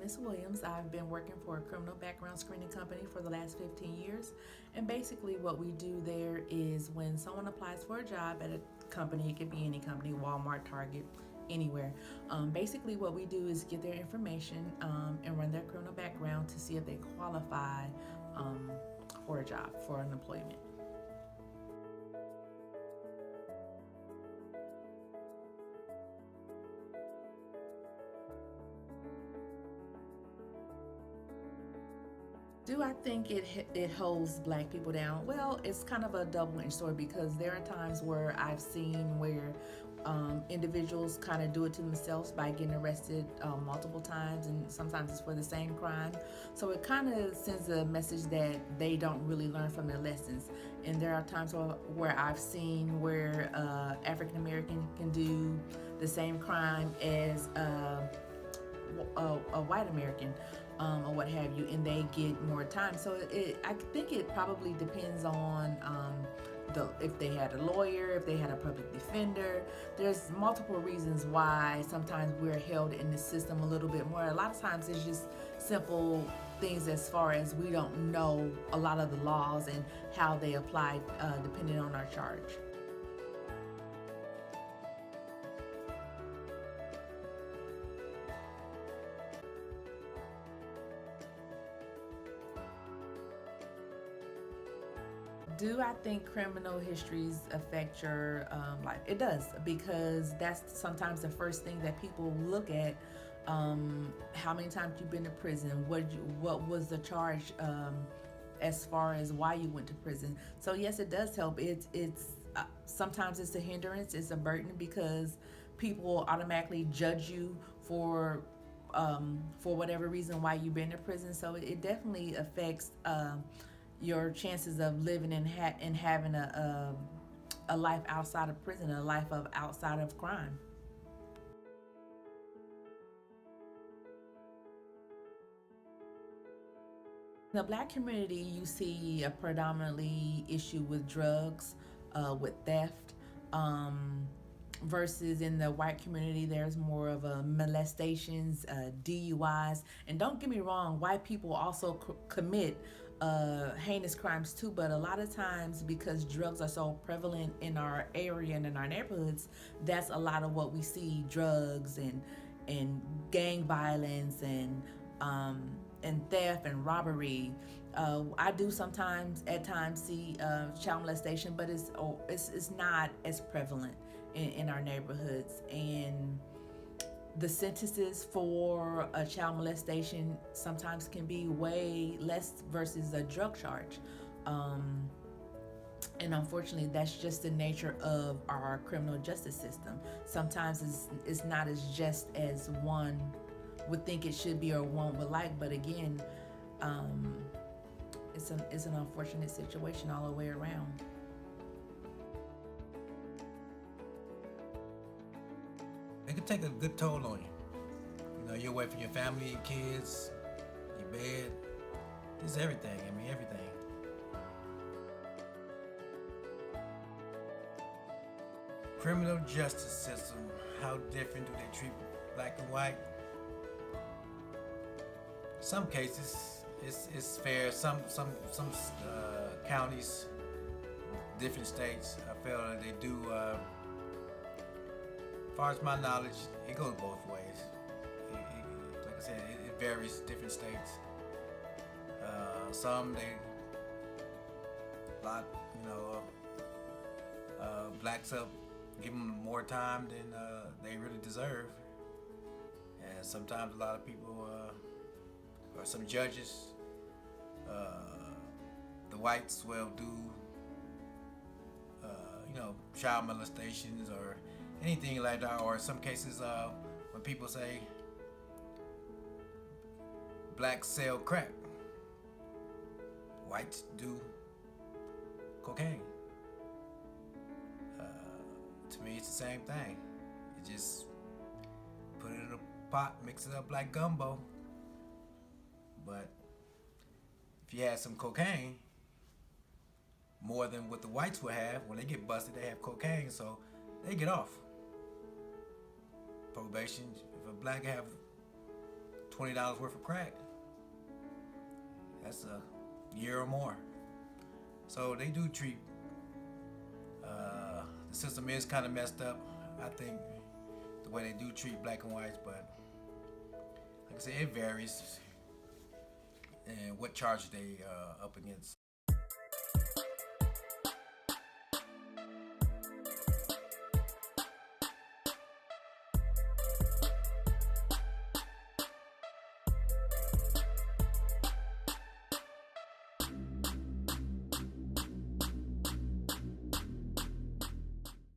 Miss Williams. I've been working for a criminal background screening company for the last 15 years. And basically, what we do there is when someone applies for a job at a company, it could be any company, Walmart, Target, anywhere. Basically, what we do is get their information and run their criminal background to see if they qualify for a job, for an employment. Do I think it holds black people down? Well, it's kind of a double-edged sword because there are times where I've seen where individuals kind of do it to themselves by getting arrested multiple times, and sometimes it's for the same crime. So it kind of sends a message that they don't really learn from their lessons. And there are times where I've seen where African American can do the same crime as a white American or what have you, and they get more time. So I think it probably depends on if they had a lawyer, if they had a public defender. There's multiple reasons why sometimes we're held in the system a little bit more. A lot of times it's just simple things as far as we don't know a lot of the laws and how they apply depending on our charge. Do I think criminal histories affect your life? It does, because that's sometimes the first thing that people look at. How many times you've been to prison? What was the charge as far as why you went to prison? So yes, it does help. It's sometimes it's a hindrance, it's a burden because people automatically judge you for whatever reason why you've been to prison. So it definitely affects your chances of living and having a life outside of prison, a life of outside of crime. In the black community, you see a predominantly issue with drugs, with theft, versus in the white community, there's more of a molestations, DUIs. And don't get me wrong, white people also commit heinous crimes too, but a lot of times because drugs are so prevalent in our area and in our neighborhoods, that's a lot of what we see: drugs and gang violence and theft and robbery. I do sometimes, at times, see child molestation, but it's not as prevalent in our neighborhoods. And the sentences for a child molestation sometimes can be way less versus a drug charge. And unfortunately, that's just the nature of our criminal justice system. Sometimes it's not as just as one would think it should be or one would like, but again, it's an unfortunate situation all the way around. It can take a good toll on you. You know, you're away from your family, your kids, your bed, just everything. I mean, everything. Criminal justice system, how different do they treat black and white? Some cases it's fair. Some counties, different states, I feel that they do. As far as my knowledge, it goes both ways. Like I said, it varies different states. Some they lock, blacks up, give them more time than they really deserve. And sometimes a lot of people, or some judges, the whites will do, child molestations or anything like that. Or in some cases, when people say blacks sell crack, whites do cocaine. To me, it's the same thing. You just put it in a pot, mix it up like gumbo. But if you had some cocaine, more than what the whites would have, when they get busted, they have cocaine, so they get off probation. If a black have $20 worth of crack. That's a year or more. So they do treat. The system is kind of messed up, I think, the way they do treat black and whites. But like I said, it varies and what charge they up against.